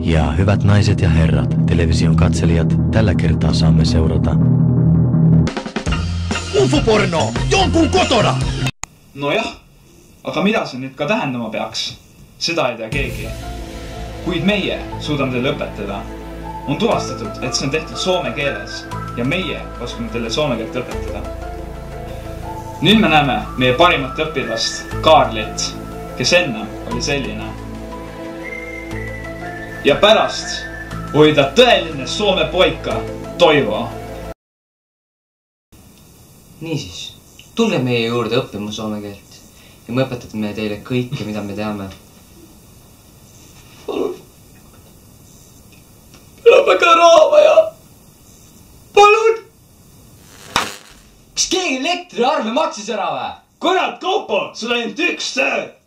Ja hyvät naiset ja herrat, television katselijat, tällä kertaa saamme seurata UFO-porno jonkun kotona! Nojah, aga mida see nüüd ka tähendama peaks? Seda ei tea keegi. Kuid meie suudame teile õpetada. On tuvastatud, et see on tehtud soome keeles ja meie oskame teile soome keelt õpetada. Nüüd me näeme meie parimat õpilast, Kaarlit, kes enne oli selline. Ja pärast oli ta tõeline soome poika, Toivo. Niisiis, tulge meie juurde õppima soome keelt ja me õpetame teile kõike, mida me teame. Palun. Meil on väga raha vaja. Palun. Kas keegi elektriarve maksis ära või? Kurat, Kaupo, sul ainult üks töö.